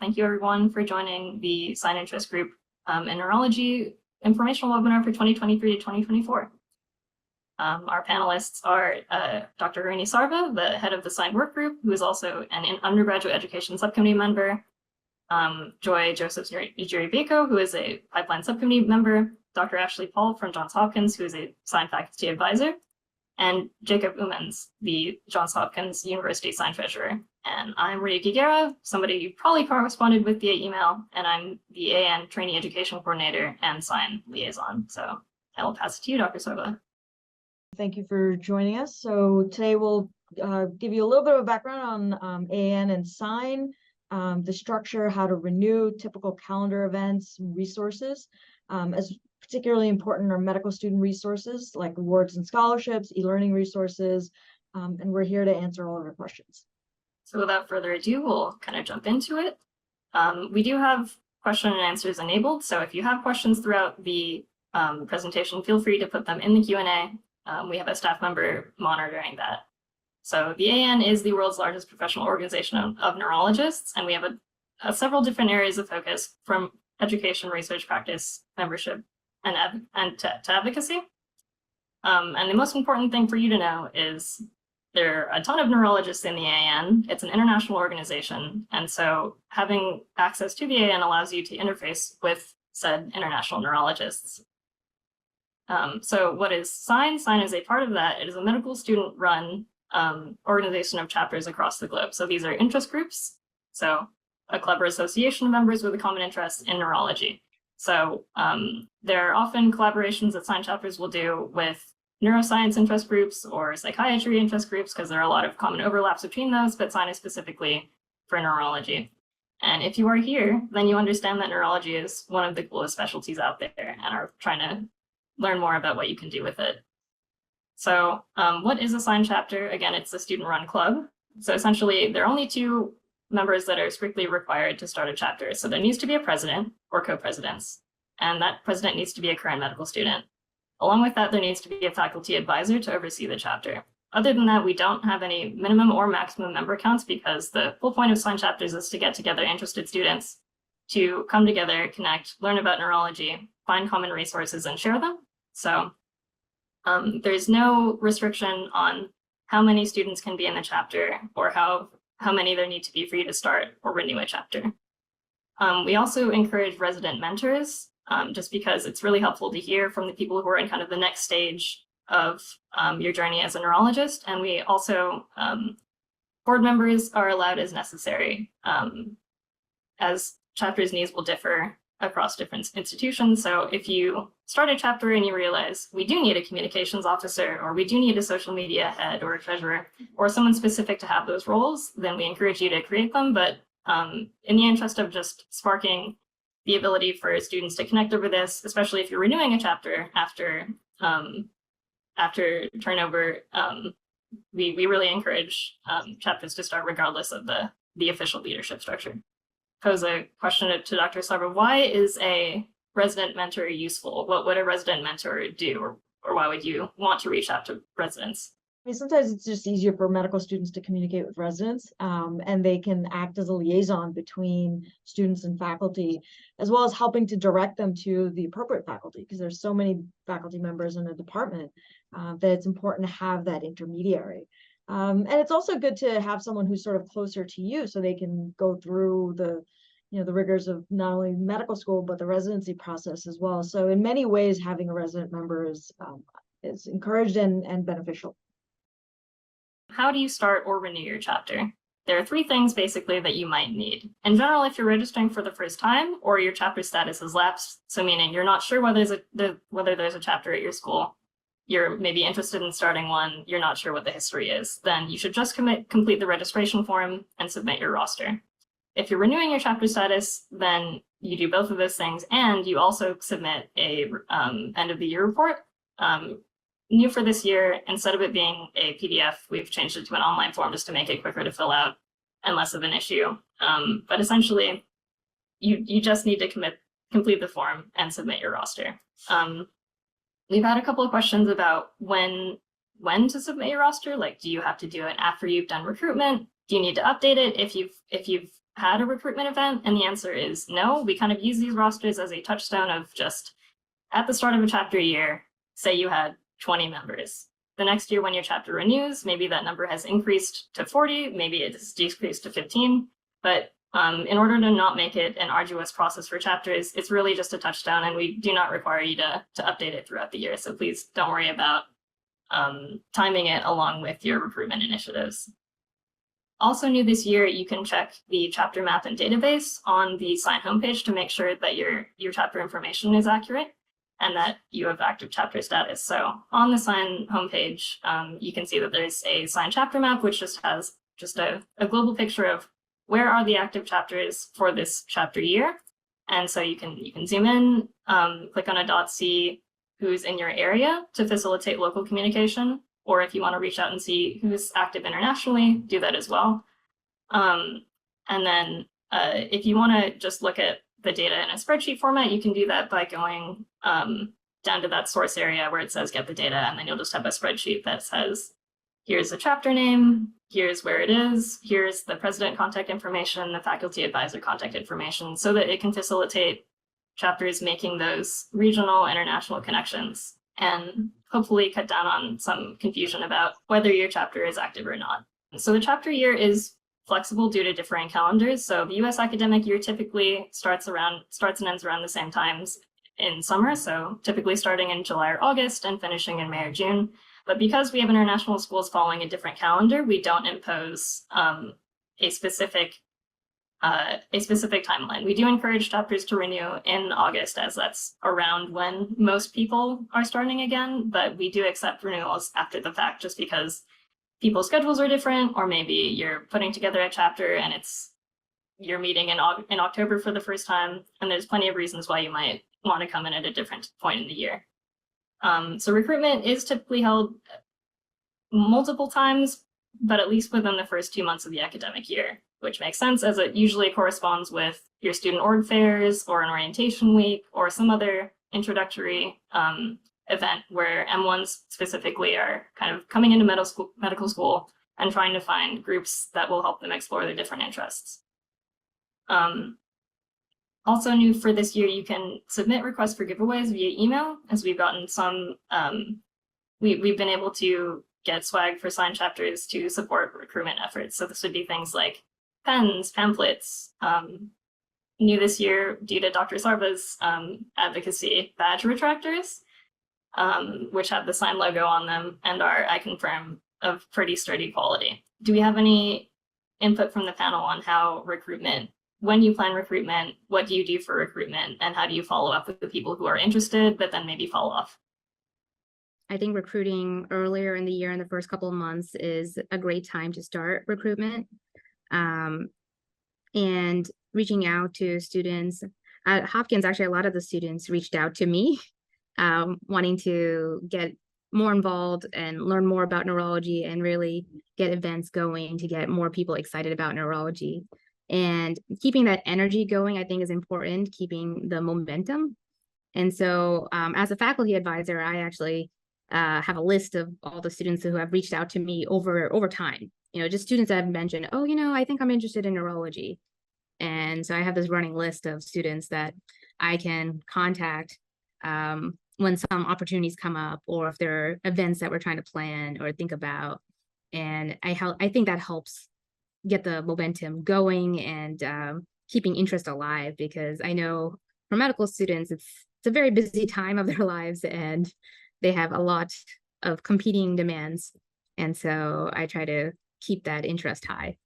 thank you everyone for joining the Sign Interest Group in Neurology informational webinar for 2023 to 2024. Our panelists are Dr. Harini Sarva, the head of the Sign Work Group, who is also an undergraduate education subcommittee member, Joy Joseph Njiribeako, who is a pipeline subcommittee member, Dr. Ashley Paul from Johns Hopkins, who is a Sign faculty advisor, and Jacob Umans, the Johns Hopkins University Sign treasurer. And I'm Maria Giguera, somebody you probably corresponded with via email, and I'm the AN Trainee Education Coordinator and Sign Liaison. So I will pass it to you, Dr. Sarva. Thank you for joining us. So today we'll give you a little bit of a background on AN and Sign, the structure, how to renew, typical calendar events, resources. As particularly important are medical student resources like awards and scholarships, e-learning resources, and we're here to answer all of your questions. So without further ado, we'll kind of jump into it. We do have question and answers enabled, so if you have questions throughout the presentation, feel free to put them in the Q&A. We have a staff member monitoring that. So the AN is the world's largest professional organization of neurologists, and we have several different areas of focus, from education, research, practice, membership, and to advocacy. And the most important thing for you to know is there are a ton of neurologists in the AN. It's an international organization, and so having access to the AN allows you to interface with said international neurologists. So what is Sign? Sign is a part of that. It is a medical student-run organization of chapters across the globe. So these are interest groups, so a club or association of members with a common interest in neurology. So there are often collaborations that Sign chapters will do with neuroscience interest groups or psychiatry interest groups, because there are a lot of common overlaps between those, but Sign is specifically for neurology. And if you are here, then you understand that neurology is one of the coolest specialties out there and are trying to learn more about what you can do with it. So what is a Sign chapter? Again, it's a student-run club. So essentially, there are only two members that are strictly required to start a chapter. So there needs to be a president or co-presidents, and that president needs to be a current medical student. Along with that, there needs to be a faculty advisor to oversee the chapter. Other than that, we don't have any minimum or maximum member counts, because the whole point of Sign chapters is to get together interested students to come together, connect, learn about neurology, find common resources, and share them. So there's no restriction on how many students can be in the chapter or how many there need to be for you to start or renew a chapter. We also encourage resident mentors, just because it's really helpful to hear from the people who are in kind of the next stage of your journey as a neurologist. And we also, board members are allowed as necessary, as chapters' needs will differ across different institutions. So if you start a chapter and you realize we do need a communications officer, or we do need a social media head or a treasurer, or someone specific to have those roles, then we encourage you to create them. But in the interest of just sparking the ability for students to connect over this, especially if you're renewing a chapter after turnover, we really encourage chapters to start regardless of the official leadership structure. Pose a question to Dr. Sarva. Why is a resident mentor useful? What would a resident mentor do, or why would you want to reach out to residents? I mean, sometimes it's just easier for medical students to communicate with residents, and they can act as a liaison between students and faculty, as well as helping to direct them to the appropriate faculty, because there's so many faculty members in a department that it's important to have that intermediary. And it's also good to have someone who's sort of closer to you, so they can go through the rigors of not only medical school, but the residency process as well. So in many ways, having a resident member is encouraged and beneficial. How do you start or renew your chapter? There are three things basically that you might need. In general, if you're registering for the first time, or your chapter status has lapsed, so meaning you're not sure whether there's a chapter at your school, you're maybe interested in starting one, you're not sure what the history is, then you should just complete the registration form and submit your roster. If you're renewing your chapter status, then you do both of those things, and you also submit a end of the year report. New for this year, instead of it being a PDF, we've changed it to an online form just to make it quicker to fill out and less of an issue. But essentially, you just need to complete the form and submit your roster. We've had a couple of questions about when to submit your roster. Like, do you have to do it after you've done recruitment? Do you need to update it if you've had a recruitment event? And the answer is no. We kind of use these rosters as a touchstone of just at the start of a chapter year, say you had 20 members. The next year when your chapter renews, maybe that number has increased to 40, maybe it has decreased to 15. But in order to not make it an arduous process for chapters, it's really just a touchstone, and we do not require you to update it throughout the year. So please don't worry about timing it along with your recruitment initiatives. Also new this year, you can check the chapter map and database on the SIGN homepage to make sure that your chapter information is accurate and that you have active chapter status. So on the SIGN homepage, you can see that there's a SIGN chapter map, which just has a global picture of where are the active chapters for this chapter year. And so you can zoom in, click on a .c who's in your area to facilitate local communication. Or if you want to reach out and see who's active internationally, do that as well. And then if you want to just look at the data in a spreadsheet format, you can do that by going down to that source area where it says get the data, and then you'll just have a spreadsheet that says, here's the chapter name, here's where it is, here's the president contact information, the faculty advisor contact information, so that it can facilitate chapters making those regional, international connections and hopefully cut down on some confusion about whether your chapter is active or not. So the chapter year is flexible due to differing calendars. So the US academic year typically starts and ends around the same times in summer. So typically starting in July or August and finishing in May or June. But because we have international schools following a different calendar, we don't impose a specific timeline. We do encourage chapters to renew in August, as that's around when most people are starting again, but we do accept renewals after the fact just because people's schedules are different, or maybe you're putting together a chapter and you're meeting in October for the first time, and there's plenty of reasons why you might want to come in at a different point in the year. So recruitment is typically held multiple times, but at least within the first 2 months of the academic year, which makes sense as it usually corresponds with your student org fairs or an orientation week or some other introductory event where M1s specifically are kind of coming into medical school and trying to find groups that will help them explore their different interests. Also new for this year, you can submit requests for giveaways via email, as we've gotten some, we've been able to get swag for SIGN chapters to support recruitment efforts. So this would be things like pens, pamphlets, new this year due to Dr. Sarva's advocacy, badge retractors, which have the SIGN logo on them and are, I confirm, of pretty sturdy quality. Do we have any input from the panel on how recruitment, when you plan recruitment, what do you do for recruitment, and how do you follow up with the people who are interested, but then maybe follow off? I think recruiting earlier in the year, in the first couple of months, is a great time to start recruitment. And reaching out to students. At Hopkins, actually, a lot of the students reached out to me, wanting to get more involved and learn more about neurology and really get events going to get more people excited about neurology. And keeping that energy going, I think, is important, keeping the momentum. And so as a faculty advisor, I actually have a list of all the students who have reached out to me over time. You know, just students that have mentioned, oh, you know, I think I'm interested in neurology. And so I have this running list of students that I can contact when some opportunities come up, or if there are events that we're trying to plan or think about. And I think that helps get the momentum going and keeping interest alive, because I know for medical students, it's a very busy time of their lives and they have a lot of competing demands. And so I try to keep that interest high.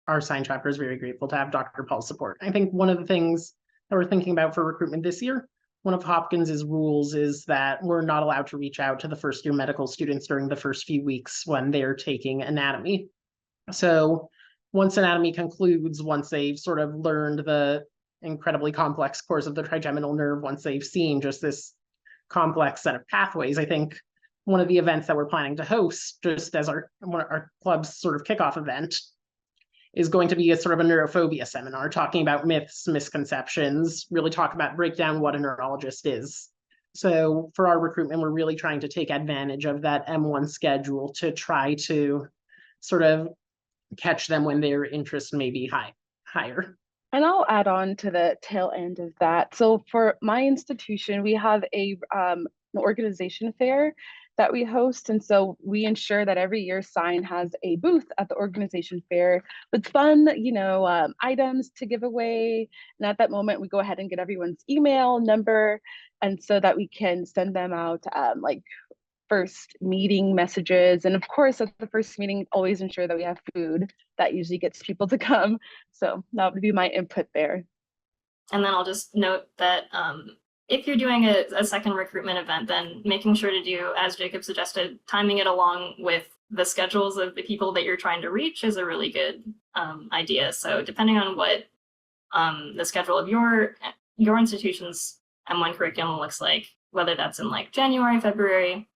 Our SIGN chapter is very grateful to have Dr. Paul's support. I think one of the things that we're thinking about for recruitment this year, one of Hopkins's rules is that we're not allowed to reach out to the first year medical students during the first few weeks when they're taking anatomy. So once anatomy concludes, once they've sort of learned the incredibly complex course of the trigeminal nerve, once they've seen just this complex set of pathways, I think one of the events that we're planning to host, just as our club's sort of kickoff event, is going to be a sort of a neurophobia seminar, talking about myths, misconceptions, really break down what a neurologist is. So for our recruitment, we're really trying to take advantage of that M1 schedule to try to sort of catch them when their interest may be higher. And I'll add on to the tail end of that. So for my institution, we have an organization fair that we host. And so we ensure that every year Sign has a booth at the organization fair with fun, items to give away. And at that moment, we go ahead and get everyone's email number, and so that we can send them out like first meeting messages. And of course, at the first meeting, always ensure that we have food. That usually gets people to come. So that would be my input there. And then I'll just note that if you're doing a second recruitment event, then making sure to do, as Jacob suggested, timing it along with the schedules of the people that you're trying to reach is a really good idea. So depending on what the schedule of your institution's M1 curriculum looks like, whether that's in like January, February,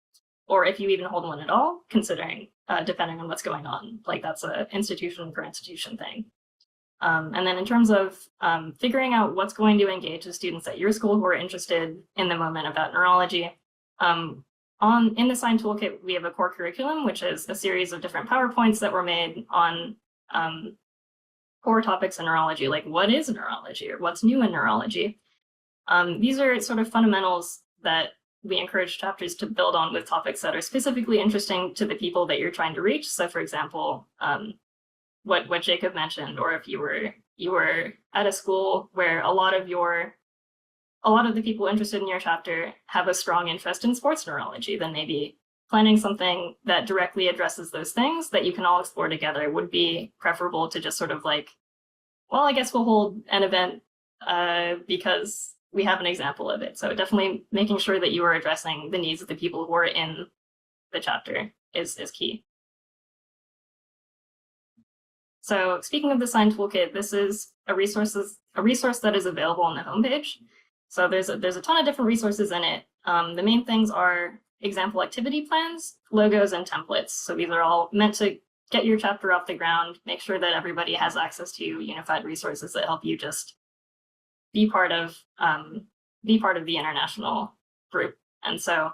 or if you even hold one at all, considering depending on what's going on, like that's a institution per institution thing. And then in terms of figuring out what's going to engage the students at your school who are interested in the moment about neurology, in the Sign Toolkit, we have a core curriculum, which is a series of different PowerPoints that were made on core topics in neurology, like what is neurology or what's new in neurology. These are sort of fundamentals that we encourage chapters to build on with topics that are specifically interesting to the people that you're trying to reach. So for example, what Jacob mentioned, or if you were at a school where a lot of the people interested in your chapter have a strong interest in sports neurology, then maybe planning something that directly addresses those things that you can all explore together would be preferable to just sort of like, well, I guess we'll hold an event because we have an example of it. So definitely making sure that you are addressing the needs of the people who are in the chapter is key. So speaking of the Sign Toolkit, this is a resource that is available on the homepage. So there's a ton of different resources in it. The main things are example activity plans, logos, and templates. So these are all meant to get your chapter off the ground, make sure that everybody has access to unified resources that help you just be part of the international group. And so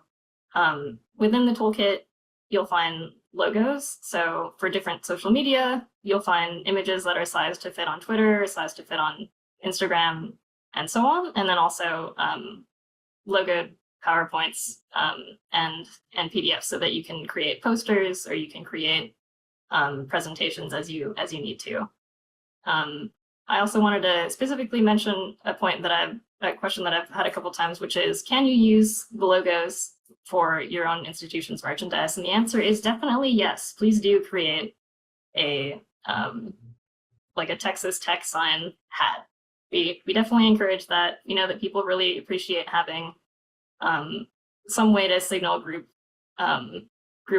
within the toolkit, you'll find logos. So for different social media, you'll find images that are sized to fit on Twitter, sized to fit on Instagram, and so on. And then also logoed PowerPoints and PDFs so that you can create posters or you can create presentations as you need to. I also wanted to specifically mention a question that I've had a couple times, which is, can you use the logos for your own institution's merchandise? And the answer is definitely yes. Please do create a like a Texas Tech sign hat. We definitely encourage that. We know that people really appreciate having some way to signal group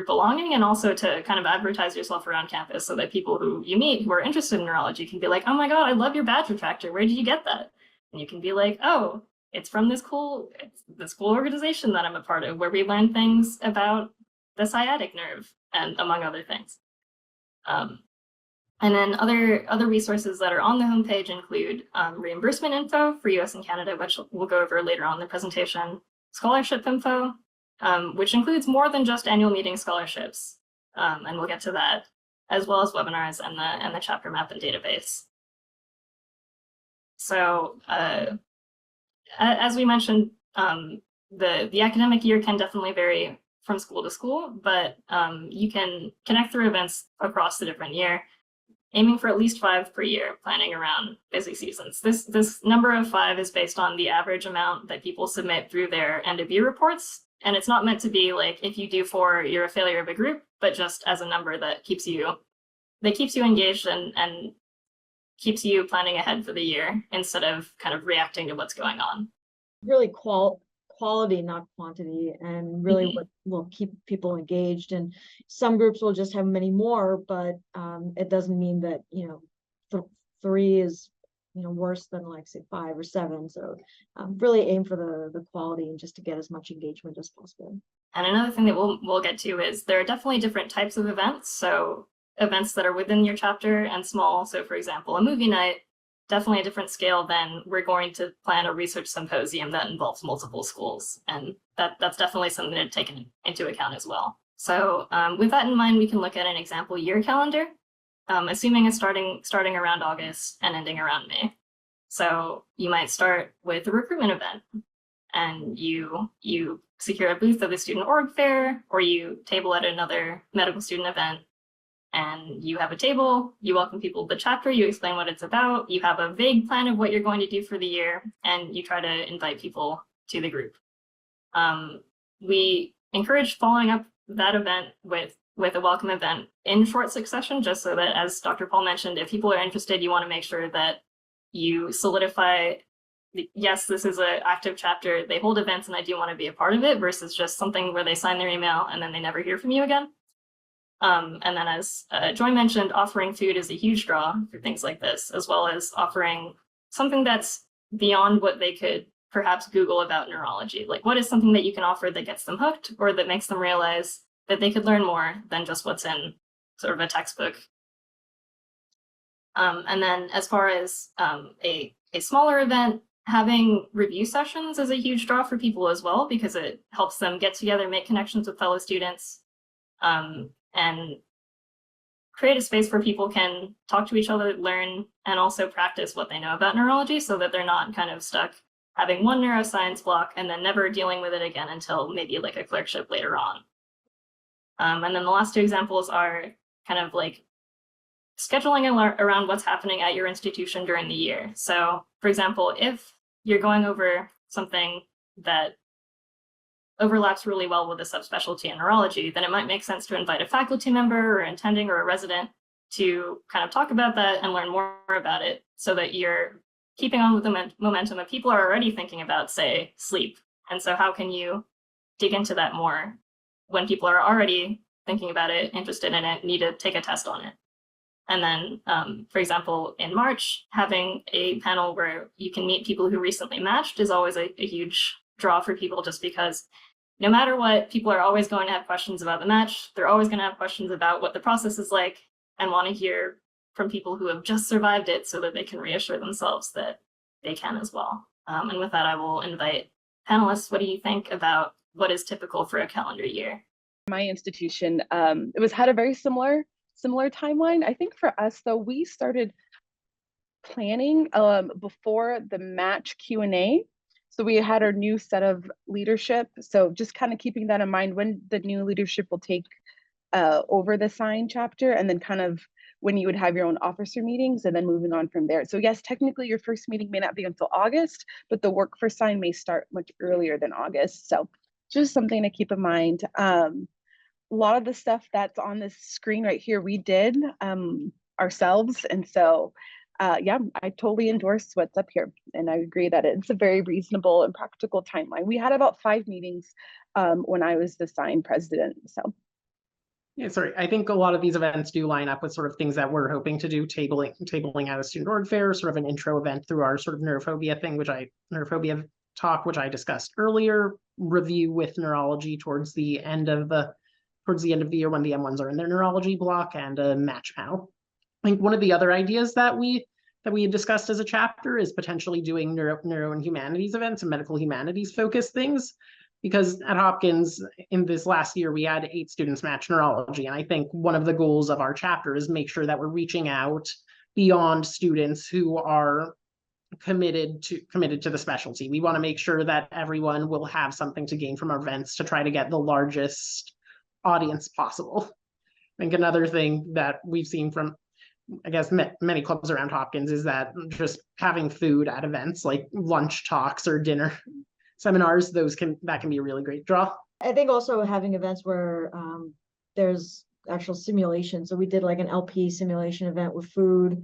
belonging, and also to kind of advertise yourself around campus so that people who you meet who are interested in neurology can be like, oh my God, I love your badge retractor. Where did you get that? And you can be like, oh, it's from this cool organization that I'm a part of, where we learn things about the sciatic nerve, and among other things. And then other resources that are on the homepage include reimbursement info for US and Canada, which we'll go over later on in the presentation, scholarship info, which includes more than just annual meeting scholarships, and we'll get to that, as well as webinars and the chapter map and database. So as we mentioned, the academic year can definitely vary from school to school, but you can connect through events across the different year, aiming for at least 5 per year, planning around busy seasons. This number of 5 is based on the average amount that people submit through their end of year reports. And it's not meant to be like, if you do 4, you're a failure of a group, but just as a number that keeps you engaged and keeps you planning ahead for the year instead of kind of reacting to what's going on. Really quality, not quantity, and really what will keep people engaged. And some groups will just have many more, but it doesn't mean that 3 is worse than like say 5 or 7. So really aim for the quality and just to get as much engagement as possible. And another thing that we'll get to is there are definitely different types of events. So events that are within your chapter and small. So for example, a movie night, definitely a different scale than we're going to plan a research symposium that involves multiple schools. And that's definitely something to take into account as well. So with that in mind, we can look at an example year calendar. assuming it's starting around August and ending around May. So you might start with a recruitment event, and you secure a booth at the student org fair, or you table at another medical student event, and you have a table, you welcome people to the chapter, you explain what it's about, you have a vague plan of what you're going to do for the year, and you try to invite people to the group. We encourage following up that event with a welcome event in short succession, just so that, as Dr. Paul mentioned, if people are interested, you want to make sure that you solidify, yes, this is an active chapter, they hold events and I do want to be a part of it, versus just something where they sign their email and then they never hear from you again. And then, as Joy mentioned, offering food is a huge draw for things like this, as well as offering something that's beyond what they could perhaps Google about neurology. Like, what is something that you can offer that gets them hooked, or that makes them realize that they could learn more than just what's in sort of a textbook. And then, as far as a smaller event, having review sessions is a huge draw for people as well, because it helps them get together, make connections with fellow students, and create a space where people can talk to each other, learn, and also practice what they know about neurology, so that they're not kind of stuck having one neuroscience block and then never dealing with it again until maybe like a clerkship later on. And then the last two examples are kind of like scheduling around what's happening at your institution during the year. So, for example, if you're going over something that overlaps really well with a subspecialty in neurology, then it might make sense to invite a faculty member or attending or a resident to kind of talk about that and learn more about it, so that you're keeping on with the momentum that people are already thinking about, say, sleep. And so how can you dig into that more when people are already thinking about it, interested in it, need to take a test on it? And then, for example, in March, having a panel where you can meet people who recently matched is always a huge draw for people, just because no matter what, people are always going to have questions about the match. They're always going to have questions about what the process is like, and want to hear from people who have just survived it, so that they can reassure themselves that they can as well. And with that, I will invite panelists. What do you think about what is typical for a calendar year? My institution, it had a very similar timeline. I think for us, though, we started planning before the match Q&A. So we had our new set of leadership. So just kind of keeping that in mind when the new leadership will take over the sign chapter, and then kind of when you would have your own officer meetings, and then moving on from there. So yes, technically your first meeting may not be until August, but the work for sign may start much earlier than August. So just something to keep in mind. A lot of the stuff that's on this screen right here, we did ourselves. And so yeah, I totally endorse what's up here. And I agree that it's a very reasonable and practical timeline. We had about 5 meetings when I was the sign president, so. Yeah, sorry. I think a lot of these events do line up with sort of things that we're hoping to do, tabling at a student org fair, sort of an intro event through our sort of neurophobia thing, neurophobia talk, which I discussed earlier, review with neurology towards the end of the year when the M1s are in their neurology block, and a match panel. I think one of the other ideas that we had discussed as a chapter is potentially doing neuro and humanities events and medical humanities focused things. Because at Hopkins in this last year, we had 8 students match neurology. And I think one of the goals of our chapter is make sure that we're reaching out beyond students who are committed to the specialty. We want to make sure that everyone will have something to gain from our events to try to get the largest audience possible. I think another thing that we've seen from, I guess, many clubs around Hopkins is that just having food at events like lunch talks or dinner seminars, that can be a really great draw. I think also having events where there's actual simulation. So we did like an LP simulation event with food.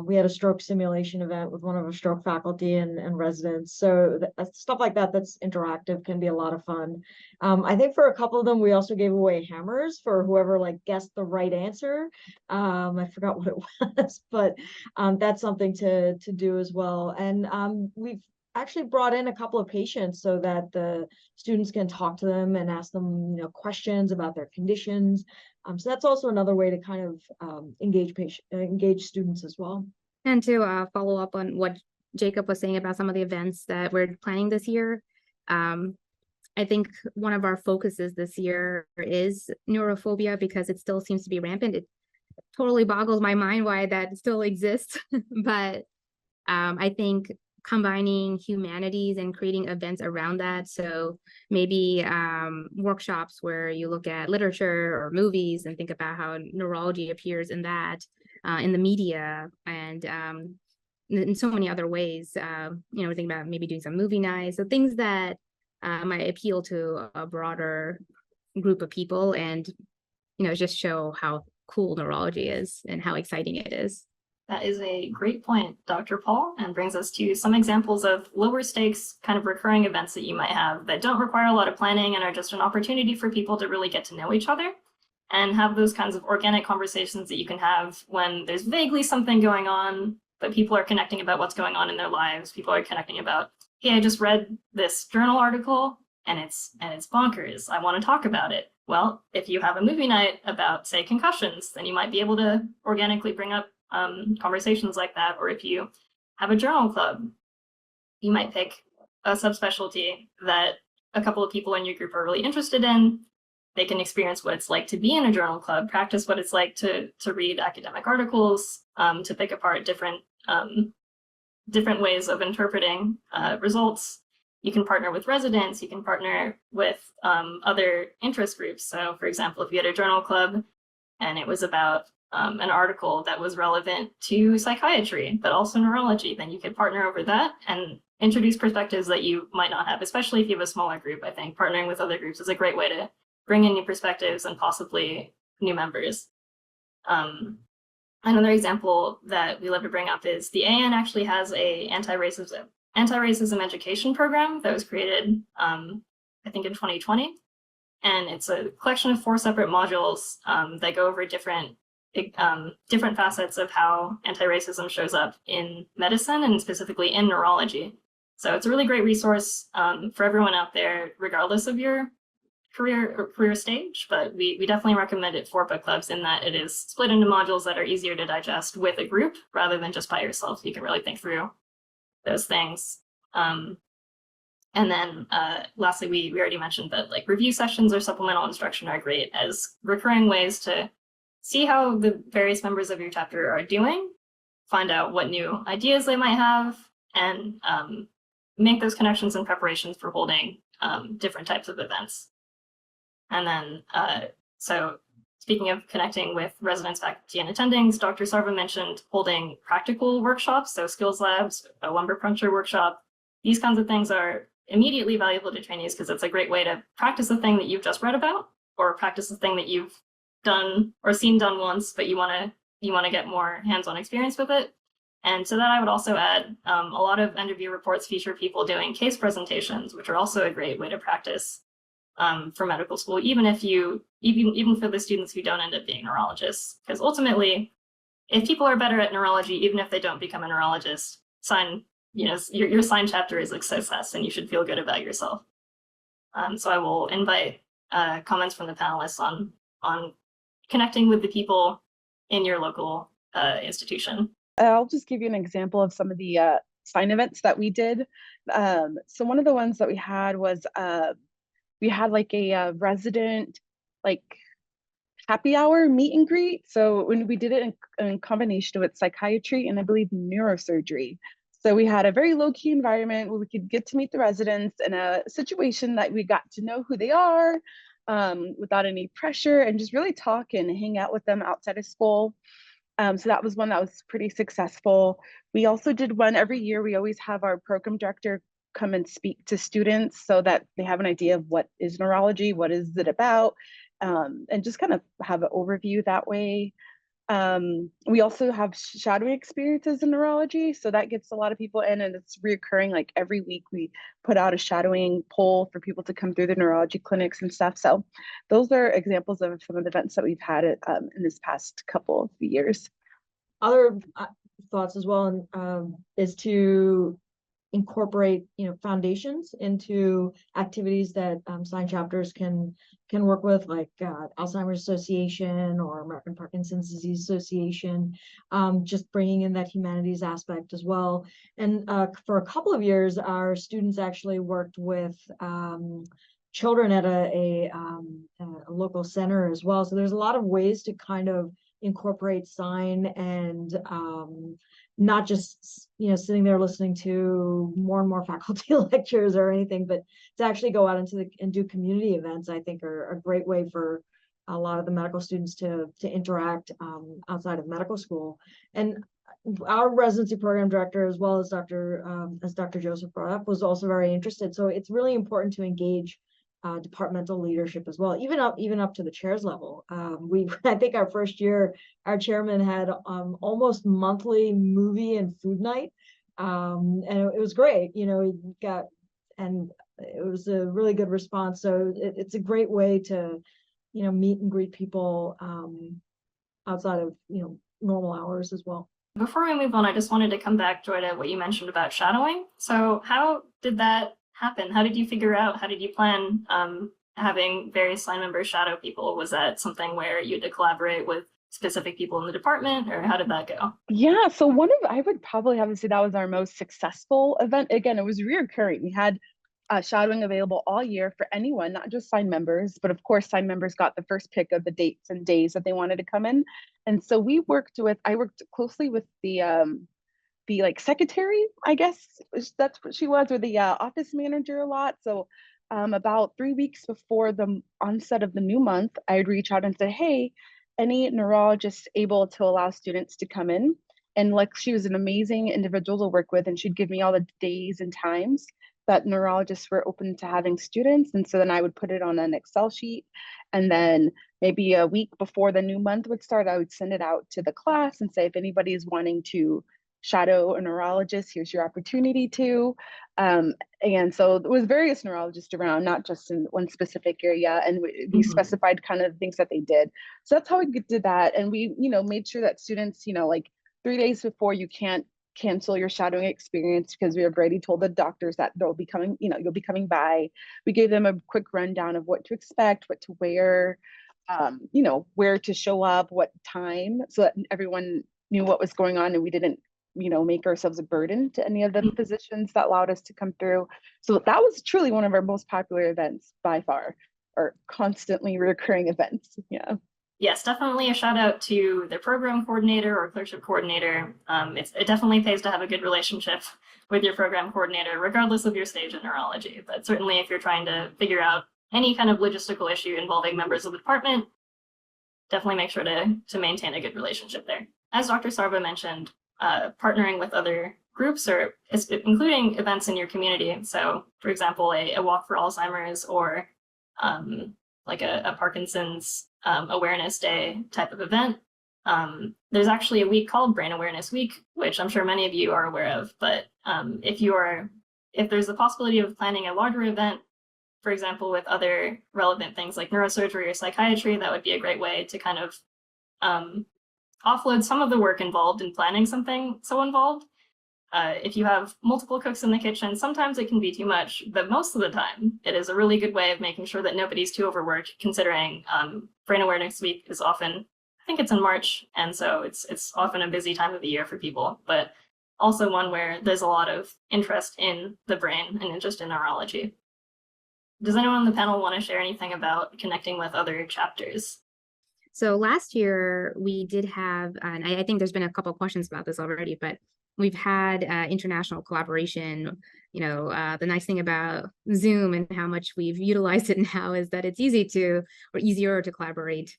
We had a stroke simulation event with one of our stroke faculty and residents. So stuff like that that's interactive can be a lot of fun. I think for a couple of them, we also gave away hammers for whoever like guessed the right answer. I forgot what it was, but that's something to do as well. And we've actually brought in a couple of patients so that the students can talk to them and ask them, questions about their conditions. So that's also another way to kind of engage students as well. And to follow up on what Jacob was saying about some of the events that we're planning this year, I think one of our focuses this year is neurophobia, because it still seems to be rampant. totally boggles my mind why that still exists. But I think combining humanities and creating events around that. So maybe workshops where you look at literature or movies and think about how neurology appears in that, in the media, and in so many other ways. Think about maybe doing some movie nights, so things that might appeal to a broader group of people, and just show how cool neurology is and how exciting it is. That is a great point, Dr. Paul, and brings us to some examples of lower stakes kind of recurring events that you might have that don't require a lot of planning and are just an opportunity for people to really get to know each other and have those kinds of organic conversations that you can have when there's vaguely something going on, but people are connecting about what's going on in their lives. People are connecting about, hey, I just read this journal article and it's bonkers. I want to talk about it. Well, if you have a movie night about, say, concussions, then you might be able to organically bring up conversations like that. Or if you have a journal club, you might pick a subspecialty that a couple of people in your group are really interested in. They can experience what it's like to be in a journal club, practice what it's like to read academic articles, to pick apart different ways of interpreting results. You can partner with residents, you can partner with other interest groups. So for example, if you had a journal club and it was about an article that was relevant to psychiatry, but also neurology, then you could partner over that and introduce perspectives that you might not have, especially if you have a smaller group. I think partnering with other groups is a great way to bring in new perspectives and possibly new members. Another example that we love to bring up is the AN actually has a anti-racism education program that was created, I think in 2020. And it's a collection of 4 separate modules that go over different facets of how anti-racism shows up in medicine and specifically in neurology. So it's a really great resource for everyone out there, regardless of your career stage, but we definitely recommend it for book clubs in that it is split into modules that are easier to digest with a group rather than just by yourself. You can really think through those things. And then lastly, we already mentioned that like review sessions or supplemental instruction are great as recurring ways to see how the various members of your chapter are doing, find out what new ideas they might have, and make those connections and preparations for holding different types of events. And then, so speaking of connecting with residents, faculty, and attendings, Dr. Sarva mentioned holding practical workshops, so skills labs, a lumbar puncture workshop. These kinds of things are immediately valuable to trainees because it's a great way to practice the thing that you've just read about, or practice the thing that you've done or seen done once, but you want to get more hands-on experience with it. And to that, I would also add a lot of end of year reports feature people doing case presentations, which are also a great way to practice for medical school, even for the students who don't end up being neurologists. Because ultimately, if people are better at neurology, even if they don't become a neurologist, your sign chapter is a success, and you should feel good about yourself. So I will invite comments from the panelists on connecting with the people in your local institution. I'll just give you an example of some of the sign events that we did. So one of the ones that we had was we had like a resident happy hour meet and greet. So when we did it in combination with psychiatry and I believe neurosurgery. So we had a very low-key environment where we could get to meet the residents in a situation that we got to know who they are without any pressure, and just really talk and hang out with them outside of school. So that was one that was pretty successful. We also did one every year. We always have our program director come and speak to students so that they have an idea of what is neurology, what is it about, and just kind of have an overview that way. We also have shadowing experiences in neurology, so that gets a lot of people in, and it's reoccurring. Like every week we put out a shadowing poll for people to come through the neurology clinics and stuff. So those are examples of some of the events that we've had in this past couple of years. Other thoughts as well is to incorporate foundations into activities that sign chapters can work with, like Alzheimer's Association or American Parkinson's Disease Association, just bringing in that humanities aspect as well. And for a couple of years, our students actually worked with children at a local center as well. So there's a lot of ways to kind of incorporate sign and not just, you know, sitting there listening to more and more faculty lectures or anything, but to actually go out into and do community events, I think are a great way for a lot of the medical students to interact outside of medical school. And our residency program director, as well as Dr. Joseph brought up, was also very interested. So it's really important to engage departmental leadership as well, even up to the chairs level. I think our first year, our chairman had almost monthly movie and food night, and it was great. You know, and it was a really good response. So it's a great way to, you know, meet and greet people outside of, you know, normal hours as well. Before we move on, I just wanted to come back, Joy, to what you mentioned about shadowing. So how did that happen? How did you figure out, how did you plan having various line members shadow people? Was that something where you had to collaborate with specific people in the department, or how did that go? Yeah, so I would probably have to say that was our most successful event. Again, it was reoccurring. We had shadowing available all year for anyone, not just sign members, but of course sign members got the first pick of the dates and days that they wanted to come in. And so I worked closely with the like secretary, I guess that's what she was, or the office manager a lot. So about 3 weeks before the onset of the new month, I'd reach out and say, hey, any neurologist able to allow students to come in? And like, she was an amazing individual to work with, and she'd give me all the days and times that neurologists were open to having students. And so then I would put it on an Excel sheet. And then maybe a week before the new month would start, I would send it out to the class and say, if anybody is wanting to shadow a neurologist, here's your opportunity to. And so there was various neurologists around, not just in one specific area. And we specified kind of things that they did. So that's how we did that. And we, you know, made sure that students, you know, like 3 days before, you can't cancel your shadowing experience, because we have already told the doctors that they'll be coming, you know, you'll be coming by. We gave them a quick rundown of what to expect, what to wear, you know, where to show up, what time, so that everyone knew what was going on, and we didn't, you know, make ourselves a burden to any of the physicians that allowed us to come through. So that was truly one of our most popular events by far, or constantly recurring events. Yeah. Yes, definitely a shout out to the program coordinator or clerkship coordinator. It definitely pays to have a good relationship with your program coordinator, regardless of your stage in neurology. But certainly if you're trying to figure out any kind of logistical issue involving members of the department, definitely make sure to maintain a good relationship there. As Dr. Sarva mentioned, partnering with other groups, or including events in your community. So for example, a walk for Alzheimer's, or like a Parkinson's awareness day type of event. There's actually a week called Brain Awareness Week, which I'm sure many of you are aware of. But if there's the possibility of planning a larger event, for example, with other relevant things like neurosurgery or psychiatry, that would be a great way to kind of offload some of the work involved in planning something so involved. If you have multiple cooks in the kitchen, sometimes it can be too much, but most of the time, it is a really good way of making sure that nobody's too overworked, considering Brain Awareness Week is often, I think it's in March, and so it's often a busy time of the year for people, but also one where there's a lot of interest in the brain and interest in neurology. Does anyone on the panel want to share anything about connecting with other chapters? So last year we did have, and I think there's been a couple of questions about this already, but we've had international collaboration. You know, the nice thing about Zoom and how much we've utilized it now is that it's easier to collaborate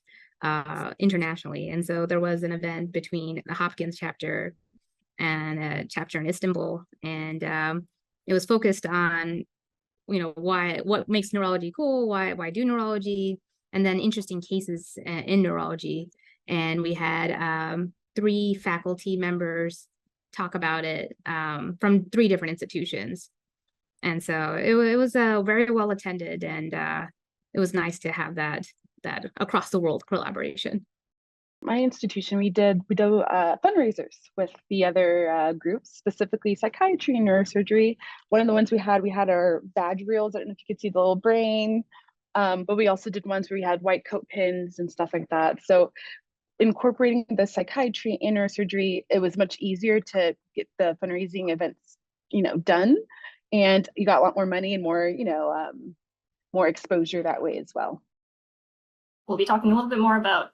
internationally. And so there was an event between the Hopkins chapter and a chapter in Istanbul, and it was focused on, you know, what makes neurology cool, why do neurology, and then interesting cases in neurology. And we had 3 faculty members talk about it from 3 different institutions. And so it was very well attended, and it was nice to have that across the world collaboration. My institution, we do fundraisers with the other groups, specifically psychiatry and neurosurgery. One of the ones we had our badge reels. I don't know if you could see the little brain, but we also did ones where we had white coat pins and stuff like that. So incorporating the psychiatry and neurosurgery, it was much easier to get the fundraising events, you know, done, and you got a lot more money and more, you know, more exposure that way as well. We'll be talking a little bit more about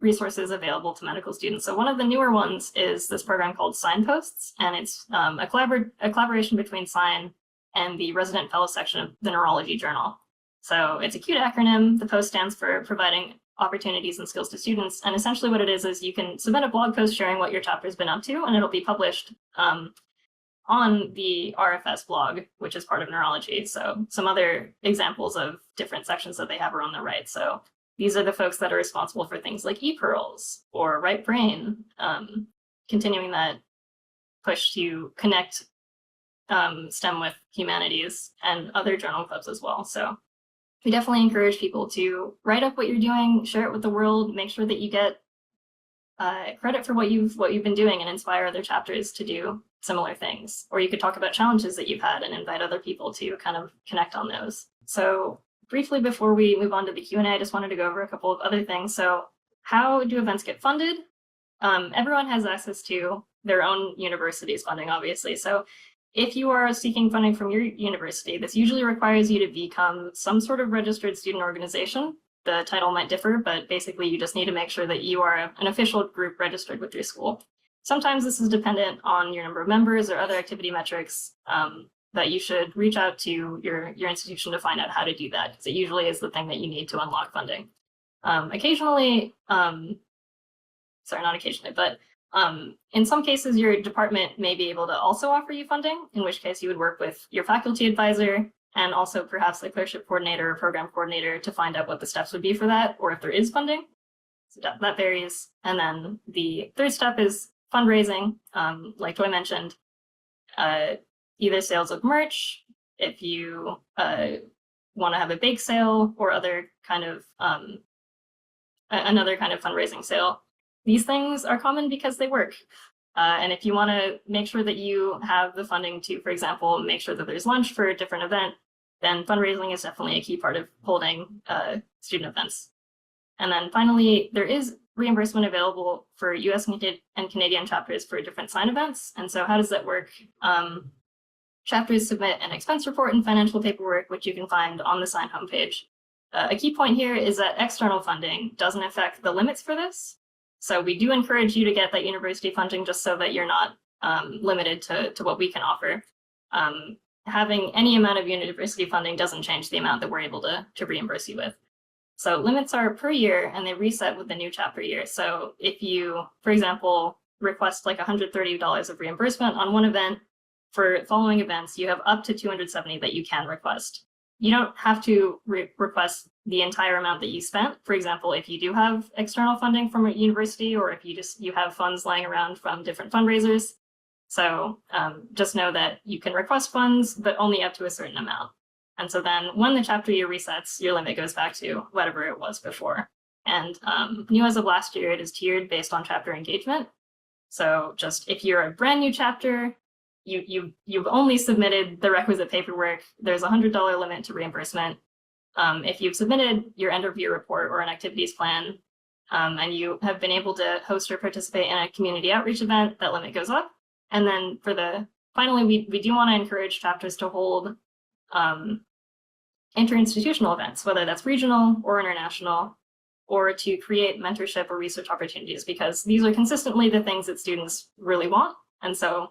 resources available to medical students. So one of the newer ones is this program called Signposts, and it's a collaboration between Sign and the resident fellow section of the Neurology Journal. So it's a cute acronym. The post stands for providing opportunities and skills to students. And essentially what it is you can submit a blog post sharing what your chapter's been up to, and it'll be published on the RFS blog, which is part of Neurology. So some other examples of different sections that they have are on the right. So these are the folks that are responsible for things like ePearls or Right Brain, continuing that push to connect STEM with humanities and other journal clubs as well. So we definitely encourage people to write up what you're doing, share it with the world, make sure that you get credit for what you've been doing and inspire other chapters to do similar things. Or you could talk about challenges that you've had and invite other people to kind of connect on those. So briefly, before we move on to the Q&A, I just wanted to go over a couple of other things. So how do events get funded? Everyone has access to their own university's funding, obviously. So if you are seeking funding from your university, this usually requires you to become some sort of registered student organization. The title might differ, but basically you just need to make sure that you are an official group registered with your school. Sometimes this is dependent on your number of members or other activity metrics that you should reach out to your institution to find out how to do that, because it usually is the thing that you need to unlock funding. Occasionally, sorry, not occasionally, but in some cases, your department may be able to also offer you funding, in which case you would work with your faculty advisor and also perhaps the clerkship coordinator or program coordinator to find out what the steps would be for that, or if there is funding. So that varies. And then the third step is fundraising. Like Joy mentioned, either sales of merch, if you want to have a bake sale or other kind of another kind of fundraising sale. These things are common because they work. And if you want to make sure that you have the funding to, for example, make sure that there's lunch for a different event, then fundraising is definitely a key part of holding student events. And then finally, there is reimbursement available for US and Canadian chapters for different sign events. And so how does that work? Chapters submit an expense report and financial paperwork, which you can find on the Sign homepage. A key point here is that external funding doesn't affect the limits for this. So we do encourage you to get that university funding just so that you're not limited to what we can offer. Having any amount of university funding doesn't change the amount that we're able to reimburse you with. So limits are per year and they reset with the new chapter year. So if you, for example, request like $130 of reimbursement on one event, for following events, you have up to $270 that you can request. You don't have to request the entire amount that you spent. For example, if you do have external funding from a university, or if you have funds lying around from different fundraisers. So just know that you can request funds, but only up to a certain amount. And so then when the chapter year resets, your limit goes back to whatever it was before. And new as of last year, it is tiered based on chapter engagement. So just if you're a brand new chapter, you've only submitted the requisite paperwork, there's a $100 limit to reimbursement. If you've submitted your end of year report or an activities plan, and you have been able to host or participate in a community outreach event, that limit goes up. And then finally, we do want to encourage chapters to hold interinstitutional events, whether that's regional or international, or to create mentorship or research opportunities, because these are consistently the things that students really want. And so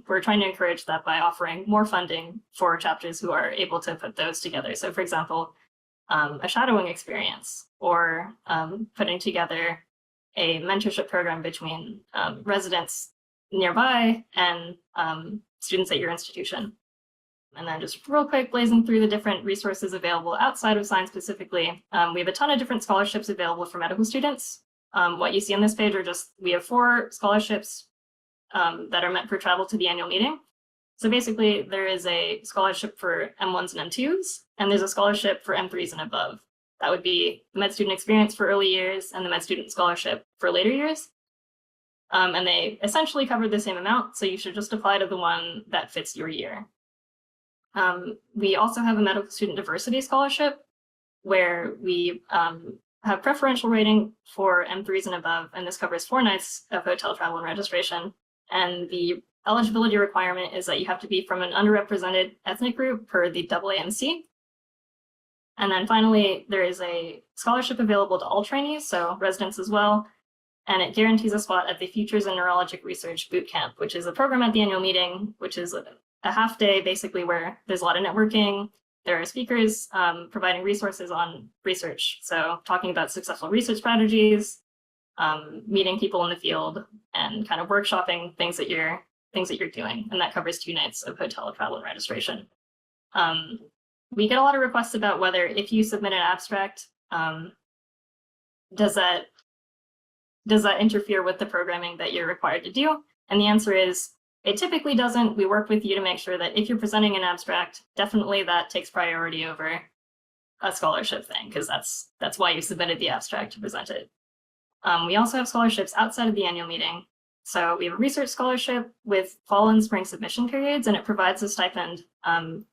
we're trying to encourage that by offering more funding for chapters who are able to put those together. So for example, a shadowing experience, or putting together a mentorship program between residents nearby and students at your institution. And then just real quick, blazing through the different resources available outside of science specifically. We have a ton of different scholarships available for medical students. What you see on this page are we have 4 scholarships that are meant for travel to the annual meeting. So basically, there is a scholarship for M1s and M2s, and there's a scholarship for M3s and above. That would be the Med Student Experience for early years and the Med Student Scholarship for later years. And they essentially cover the same amount, so you should just apply to the one that fits your year. We also have a Medical Student Diversity Scholarship, where we have preferential rating for M3s and above, and this covers 4 nights of hotel travel and registration. And the eligibility requirement is that you have to be from an underrepresented ethnic group per the AAMC. And then finally, there is a scholarship available to all trainees, so residents as well, and it guarantees a spot at the Futures in Neurologic Research Bootcamp, which is a program at the annual meeting, which is a half day basically where there's a lot of networking. There are speakers providing resources on research, so talking about successful research strategies, meeting people in the field, and kind of workshopping things that you're doing, and that covers 2 nights of hotel, travel, and registration. We get a lot of requests about whether if you submit an abstract, does that interfere with the programming that you're required to do? And the answer is, it typically doesn't. We work with you to make sure that if you're presenting an abstract, definitely that takes priority over a scholarship thing, because that's why you submitted the abstract to present it. We also have scholarships outside of the annual meeting. So we have a research scholarship with fall and spring submission periods, and it provides a stipend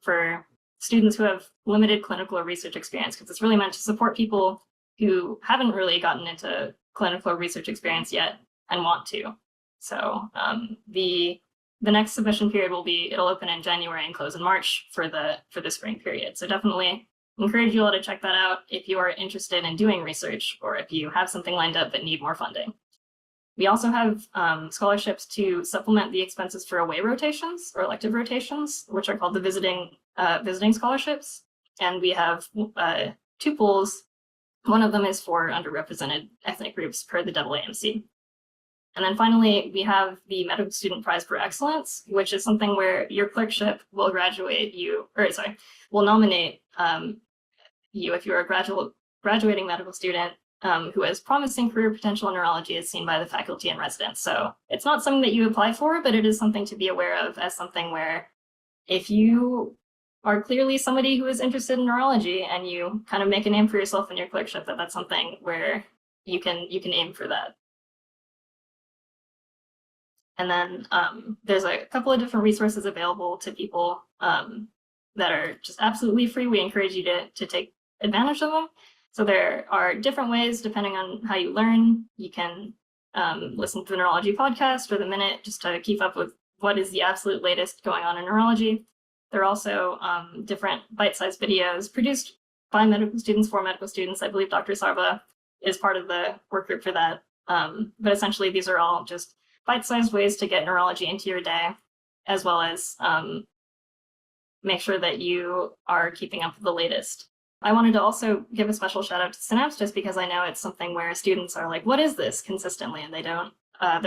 for students who have limited clinical or research experience, because it's really meant to support people who haven't really gotten into clinical or research experience yet and want to. So the next submission period it'll open in January and close in March for the spring period. So definitely encourage you all to check that out if you are interested in doing research, or if you have something lined up but need more funding. We also have scholarships to supplement the expenses for away rotations or elective rotations, which are called the visiting scholarships. And we have 2 pools. One of them is for underrepresented ethnic groups per the AAMC. And then finally, we have the Medical Student Prize for Excellence, which is something where your clerkship will will nominate you if you're a graduating medical student who has promising career potential in neurology as seen by the faculty and residents. So it's not something that you apply for, but it is something to be aware of as something where if you are clearly somebody who is interested in neurology and you kind of make a name for yourself in your clerkship, that's something where you can aim for that. And then there's a couple of different resources available to people that are just absolutely free. We encourage you to take advantage of them. So there are different ways depending on how you learn. You can listen to the Neurology podcast or the Minute just to keep up with what is the absolute latest going on in neurology. There are also different bite-sized videos produced by medical students for medical students. I believe Dr. Sarva is part of the work group for that. But essentially, these are all just bite-sized ways to get neurology into your day, as well as make sure that you are keeping up with the latest. I wanted to also give a special shout out to Synapse, just because I know it's something where students are like, what is this consistently? And they're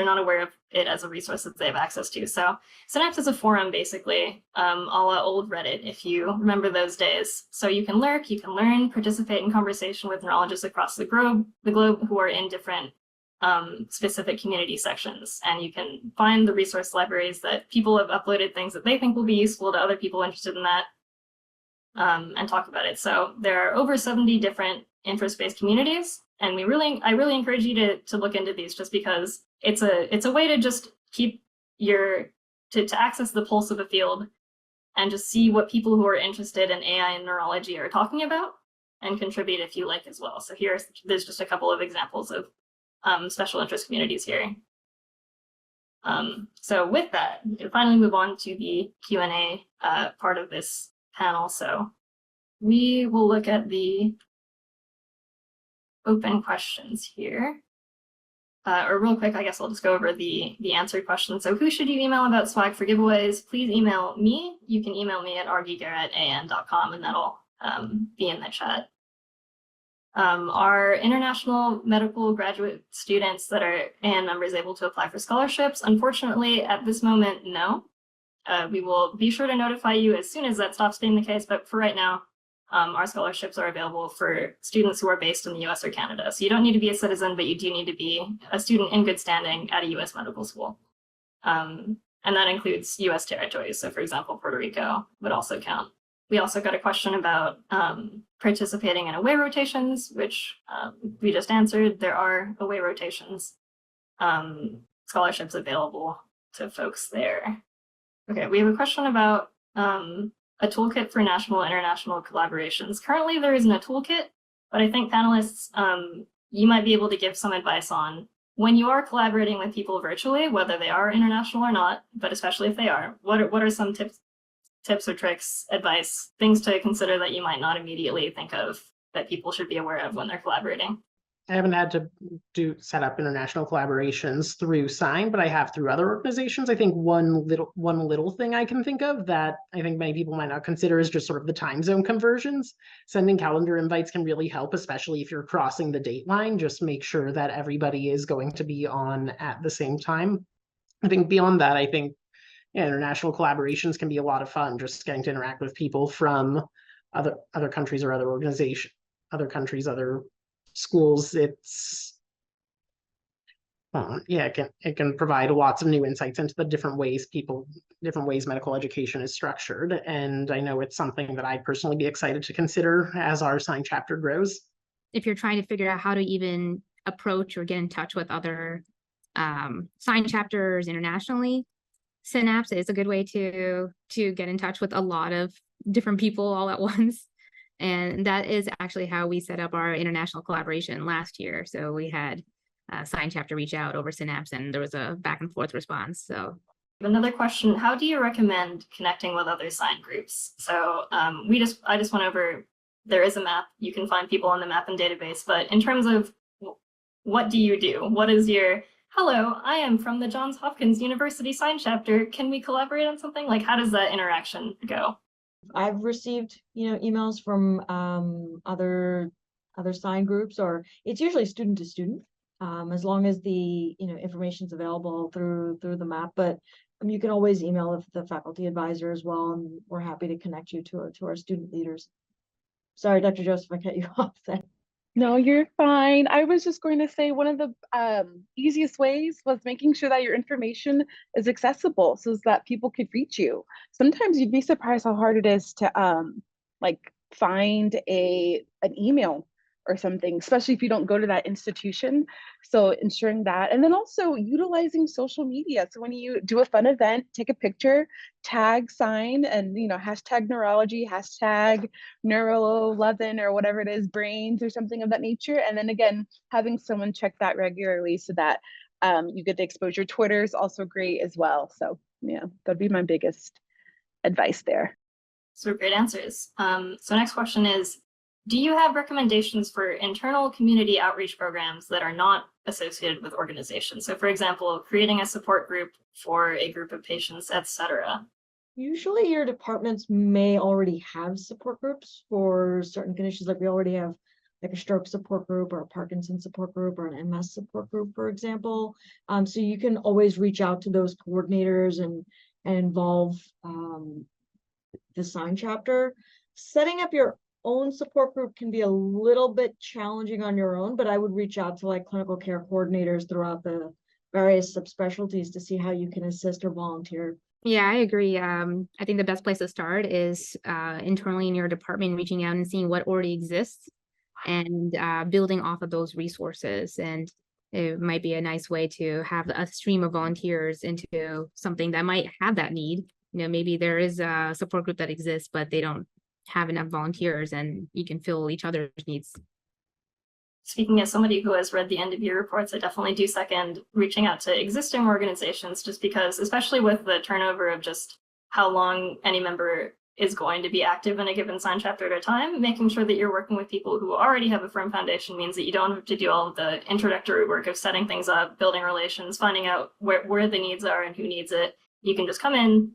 not aware of it as a resource that they have access to. So Synapse is a forum, basically, a la old Reddit, if you remember those days. So you can lurk, you can learn, participate in conversation with neurologists across the globe who are in different specific community sections. And you can find the resource libraries that people have uploaded things that they think will be useful to other people interested in that, and talk about it. So there are over 70 different interest-based communities, and I really encourage you to look into these, just because it's a way to just keep to access the pulse of a field and just see what people who are interested in AI and neurology are talking about, and contribute if you like as well. So there's just a couple of examples of special interest communities here. So with that, we'll finally move on to the Q&A part of this panel. So we will look at the open questions here. Or real quick, I guess I'll just go over the answered questions. So who should you email about swag for giveaways? Please email me. You can email me at rgiger@an.com, and that'll be in the chat. Are international medical graduate students that are AN members able to apply for scholarships? Unfortunately, at this moment, no. We will be sure to notify you as soon as that stops being the case, but for right now, our scholarships are available for students who are based in the US or Canada. So you don't need to be a citizen, but you do need to be a student in good standing at a US medical school. And that includes US territories. So for example, Puerto Rico would also count. We also got a question about participating in away rotations, which we just answered. There are away rotations, scholarships available to folks there. Okay, we have a question about a toolkit for national and international collaborations. Currently, there isn't a toolkit, but I think panelists, you might be able to give some advice on when you are collaborating with people virtually, whether they are international or not, but especially if they are, what are some tips tips or tricks, advice, things to consider that you might not immediately think of that people should be aware of when they're collaborating? I haven't had to set up international collaborations through Sign, but I have through other organizations. I think one little thing I can think of that I think many people might not consider is just sort of the time zone conversions. Sending calendar invites can really help, especially if you're crossing the date line. Just make sure that everybody is going to be on at the same time. I think beyond that, I think international collaborations can be a lot of fun, just getting to interact with people from other countries or other organizations, other countries, other schools. It's yeah, it can provide lots of new insights into the different ways medical education is structured. And I know it's something that I'd personally be excited to consider as our Sign chapter grows. If you're trying to figure out how to even approach or get in touch with other Sign chapters internationally, Synapse is a good way to get in touch with a lot of different people all at once. And that is actually how we set up our international collaboration last year. So we had Sign chapter reach out over Synapse, and there was a back and forth response. So another question: how do you recommend connecting with other Sign groups? So I just went over. There is a map. You can find people on the map and database. But in terms of what do you do? What is your hello? I am from the Johns Hopkins University Sign chapter. Can we collaborate on something? Like, how does that interaction go? I've received, emails from other Sign groups, or it's usually student to student, as long as the information's available through the map. But you can always email the faculty advisor as well, and we're happy to connect you to our student leaders. Sorry, Dr. Joseph, I cut you off then. No, you're fine. I was just going to say one of the easiest ways was making sure that your information is accessible so that people could reach you. Sometimes you'd be surprised how hard it is to like find an email or something, especially if you don't go to that institution. So ensuring that, and then also utilizing social media. So when you do a fun event, take a picture, tag Sign, and hashtag Neurology, hashtag Neuro11 or whatever it is, brains or something of that nature. And then again, having someone check that regularly so that you get the exposure. Twitter is also great as well. So yeah, that'd be my biggest advice there. So great answers. So next question is, do you have recommendations for internal community outreach programs that are not associated with organizations? So for example, creating a support group for a group of patients, etc. Usually your departments may already have support groups for certain conditions. Like we already have like a stroke support group or a Parkinson's support group or an MS support group, for example. So you can always reach out to those coordinators and involve the Sign chapter. Setting up your own support group can be a little bit challenging on your own, but I would reach out to like clinical care coordinators throughout the various subspecialties to see how you can assist or volunteer. yeah, I agree. I think the best place to start is internally in your department, reaching out and seeing what already exists and building off of those resources. And it might be a nice way to have a stream of volunteers into something that might have that need. Maybe there is a support group that exists, but they don't have enough volunteers, and you can fill each other's needs. Speaking as somebody who has read the end of year reports, I definitely do second reaching out to existing organizations, just because, especially with the turnover of just how long any member is going to be active in a given Sign chapter at a time, making sure that you're working with people who already have a firm foundation means that you don't have to do all of the introductory work of setting things up, building relations, finding out where the needs are and who needs it. You can just come in,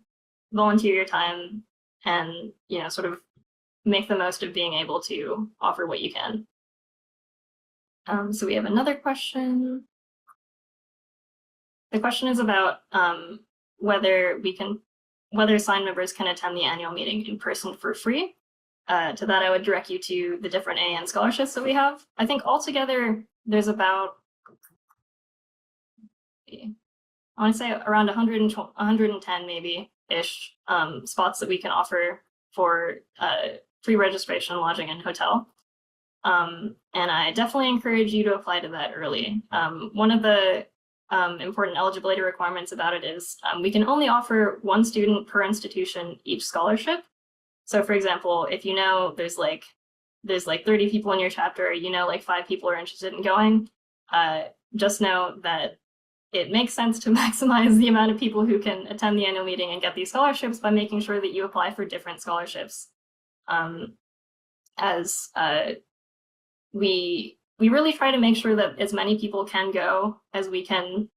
volunteer your time, and sort of make the most of being able to offer what you can. So we have another question. The question is about whether Sign members can attend the annual meeting in person for free. To that, I would direct you to the different AN scholarships that we have. I think altogether there's about, I want to say around 110 maybe-ish spots that we can offer for free registration, lodging, and hotel. And I definitely encourage you to apply to that early. One of the important eligibility requirements about it is we can only offer one student per institution each scholarship. So for example, if there's like 30 people in your chapter, like 5 people are interested in going, just know that it makes sense to maximize the amount of people who can attend the annual meeting and get these scholarships by making sure that you apply for different scholarships. We really try to make sure that as many people can go as we can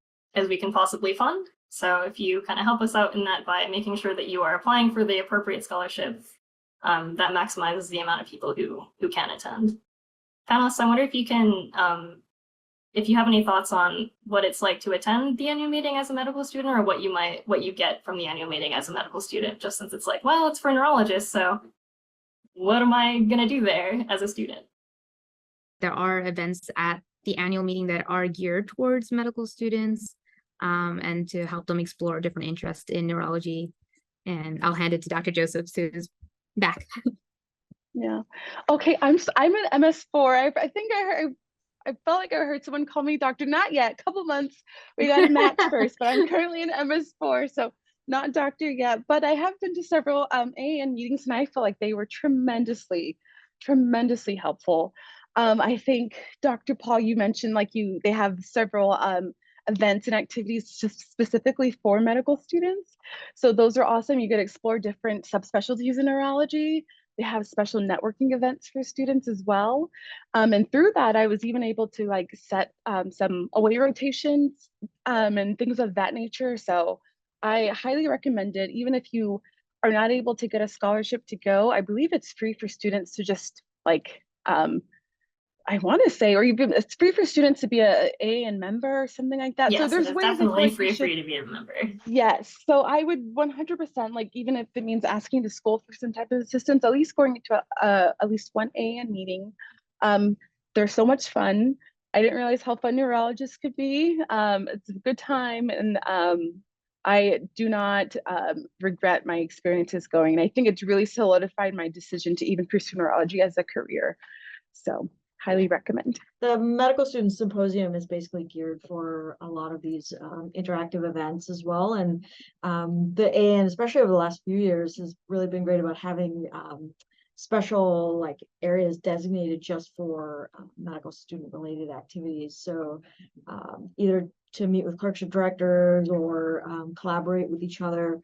possibly fund. So if you kind of help us out in that by making sure that you are applying for the appropriate scholarship, that maximizes the amount of people who can attend. Panelists, I wonder if you can, if you have any thoughts on what it's like to attend the annual meeting as a medical student, or what you get from the annual meeting as a medical student, just since it's like, well, it's for neurologists, so what am I gonna do there as a student? There are events at the annual meeting that are geared towards medical students, and to help them explore different interests in neurology. And I'll hand it to Dr. Josephs, who's back. Yeah. Okay. I'm an MS4. I think I felt like I heard someone call me Doctor. Not yet. A couple months. We got to match first, but I'm currently an MS4, so not doctor yet. But I have been to several AAN meetings, and I feel like they were tremendously helpful. I think Dr. Paul, you mentioned they have several events and activities just specifically for medical students. So those are awesome. You get to explore different subspecialties in neurology. They have special networking events for students as well. And through that, I was even able to set some away rotations and things of that nature. So I highly recommend it. Even if you are not able to get a scholarship to go, I believe it's free for students to just I want to say, or even it's free for students to be a AAN member or something like that. Yes, so there's it's ways definitely free for you to be a member. Yes, so I would 100%, even if it means asking the school for some type of assistance, at least going to at least one AAN meeting. They're so much fun. I didn't realize how fun neurologists could be. It's a good time, and I do not regret my experiences going. And I think it's really solidified my decision to even pursue neurology as a career. So highly recommend. The Medical Student Symposium is basically geared for a lot of these interactive events as well. And the AAN, especially over the last few years, has really been great about having special areas designated just for medical student related activities. So either to meet with clerkship directors or collaborate with each other,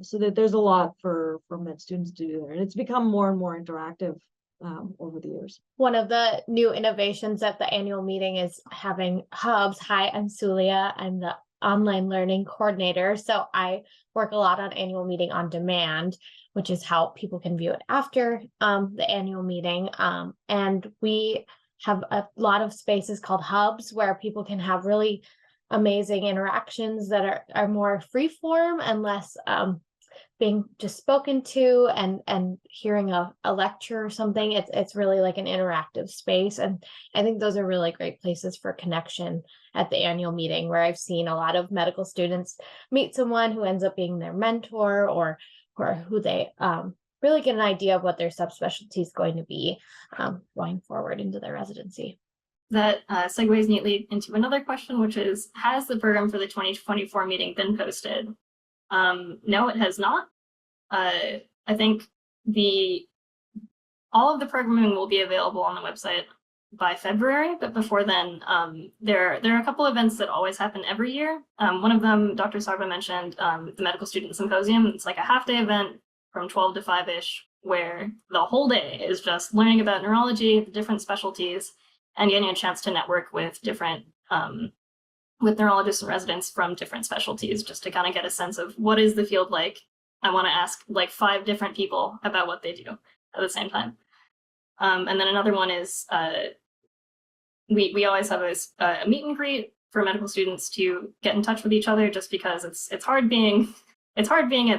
so that there's a lot for med students to do there. And it's become more and more interactive over the years. One of the new innovations at the annual meeting is having hubs. Hi, I'm Sulia. I'm the online learning coordinator. So I work a lot on annual meeting on demand, which is how people can view it after the annual meeting. And we have a lot of spaces called hubs where people can have really amazing interactions that are more free form and less being just spoken to and hearing a lecture or something. It's really like an interactive space. And I think those are really great places for connection at the annual meeting, where I've seen a lot of medical students meet someone who ends up being their mentor, or who they really get an idea of what their subspecialty is going to be going forward into their residency. That segues neatly into another question, which is, has the program for the 2024 meeting been posted? No, it has not. I think all of the programming will be available on the website by February, but before then, there are a couple events that always happen every year. One of them, Dr. Sarva mentioned, the Medical Student Symposium. It's like a half-day event from 12 to 5-ish, where the whole day is just learning about neurology, the different specialties, and getting a chance to network with different with neurologists and residents from different specialties, just to kind of get a sense of what is the field like. I want to ask 5 different people about what they do at the same time. And then another one is we always have a meet and greet for medical students to get in touch with each other, just because it's hard being at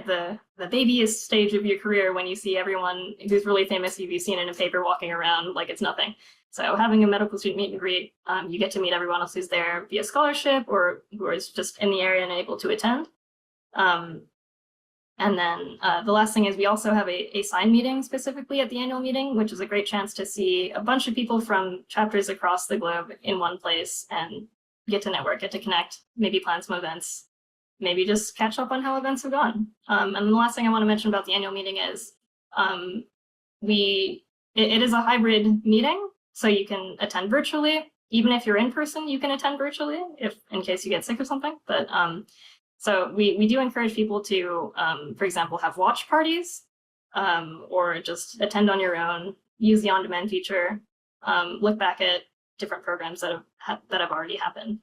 the babyest stage of your career when you see everyone who's really famous you've seen in a paper walking around like it's nothing. So having a medical student meet and greet, you get to meet everyone else who's there via scholarship or who is just in the area and able to attend. And then the last thing is we also have a sign meeting specifically at the annual meeting, which is a great chance to see a bunch of people from chapters across the globe in one place and get to network, get to connect, maybe plan some events, maybe just catch up on how events have gone. And then the last thing I want to mention about the annual meeting is it is a hybrid meeting. So you can attend virtually, even if you're in person, you can attend virtually if in case you get sick or something. But so we do encourage people to, for example, have watch parties or just attend on your own, use the on-demand feature, look back at different programs that have already happened.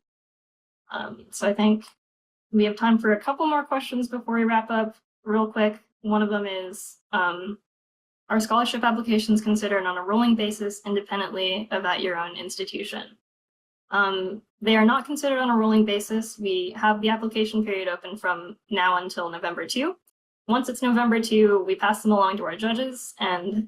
So I think we have time for a couple more questions before we wrap up real quick. One of them is, are scholarship applications considered on a rolling basis independently of at your own institution? They are not considered on a rolling basis. We have the application period open from now until November 2. Once it's November 2, we pass them along to our judges, and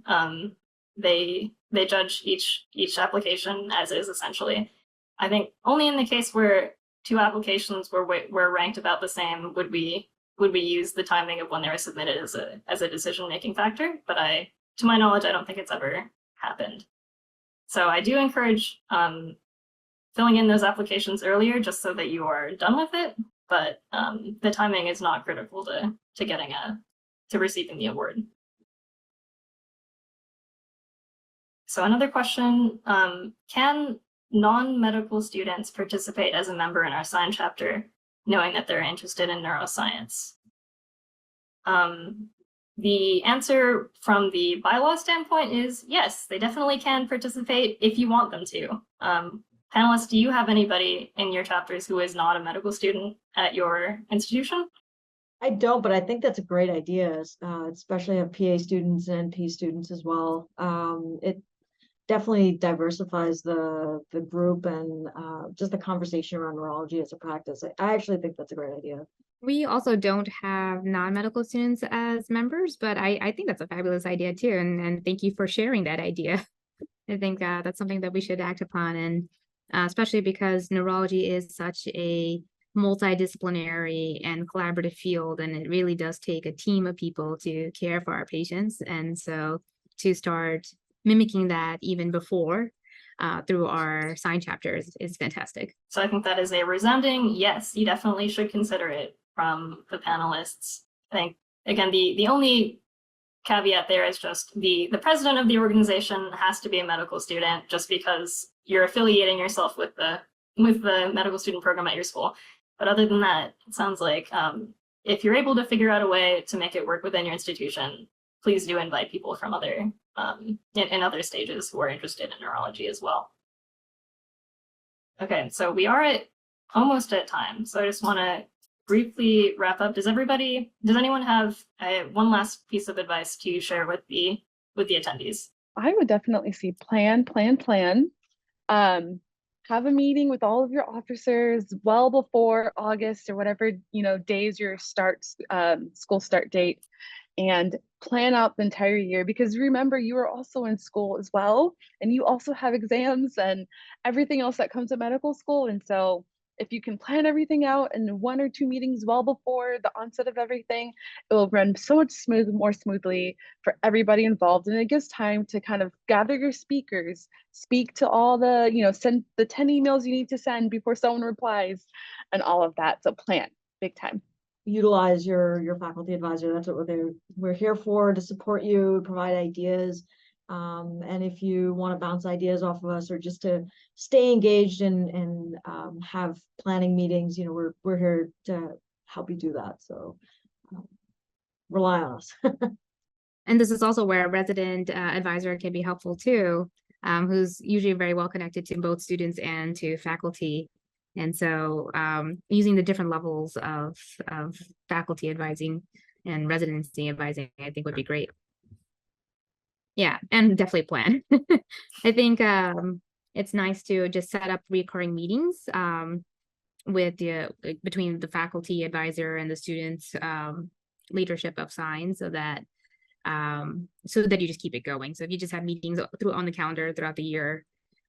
they judge each application as is, essentially. I think only in the case where two applications were ranked about the same would we use the timing of when they were submitted as a decision-making factor, but to my knowledge, I don't think it's ever happened. So I do encourage filling in those applications earlier just so that you are done with it, but the timing is not critical to getting to receiving the award. So another question, can non-medical students participate as a member in our SIGN chapter, knowing that they're interested in neuroscience? The answer from the bylaw standpoint is yes, they definitely can participate if you want them to. Panelists, do you have anybody in your chapters who is not a medical student at your institution? I don't, but I think that's a great idea, especially have PA students and NP students as well. It definitely diversifies the group and just the conversation around neurology as a practice. I actually think that's a great idea. We also don't have non-medical students as members, but I think that's a fabulous idea too. And thank you for sharing that idea. I think that's something that we should act upon, and especially because neurology is such a multidisciplinary and collaborative field, and it really does take a team of people to care for our patients. And so to start mimicking that even before through our SIGN chapters is fantastic. So I think that is a resounding yes, you definitely should consider it from the panelists. I think, again, the only caveat there is just the president of the organization has to be a medical student, just because you're affiliating yourself with the medical student program at your school. But other than that, it sounds like if you're able to figure out a way to make it work within your institution, please do invite people from other in other stages who are interested in neurology as well. Okay, so we are almost at time. So I just want to briefly wrap up. Does anyone have one last piece of advice to share with the attendees? I would definitely see plan. Have a meeting with all of your officers well before August or whatever, day is your school start date, and plan out the entire year, because remember, you are also in school as well, and you also have exams and everything else that comes to medical school. And so if you can plan everything out in 1 or 2 meetings well before the onset of everything, it will run so much more smoothly for everybody involved. And it gives time to kind of gather your speakers, speak to all the, send the 10 emails you need to send before someone replies and all of that. So plan big time. Utilize your faculty advisor. That's what we're here for, to support you, provide ideas. And if you want to bounce ideas off of us, or just to stay engaged and have planning meetings, we're here to help you do that. So rely on us. And this is also where a resident advisor can be helpful too, who's usually very well connected to both students and to faculty. And so using the different levels of faculty advising and residency advising, I think would be great. Yeah, and definitely plan. I think it's nice to just set up recurring meetings with between the faculty advisor and the students leadership of SIGN, so that you just keep it going. So if you just have meetings on the calendar throughout the year,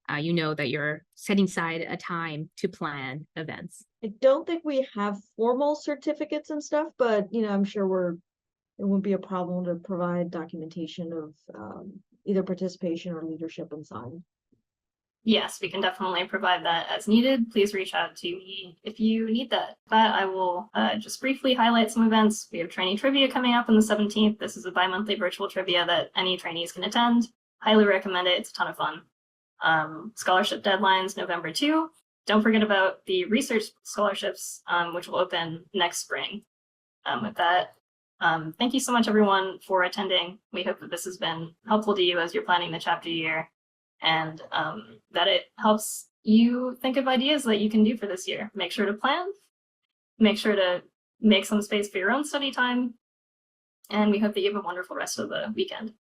that you're setting aside a time to plan events. I don't think we have formal certificates and stuff, but I'm sure it wouldn't be a problem to provide documentation of either participation or leadership in SIGN. Yes, we can definitely provide that as needed. Please reach out to me if you need that. But I will just briefly highlight some events. We have trainee trivia coming up on the 17th. This is a bi-monthly virtual trivia that any trainees can attend. Highly recommend it. It's a ton of fun. Scholarship deadlines, November 2. Don't forget about the research scholarships, which will open next spring. With that, thank you so much, everyone, for attending. We hope that this has been helpful to you as you're planning the chapter year, and that it helps you think of ideas that you can do for this year. Make sure to plan, make sure to make some space for your own study time, and we hope that you have a wonderful rest of the weekend.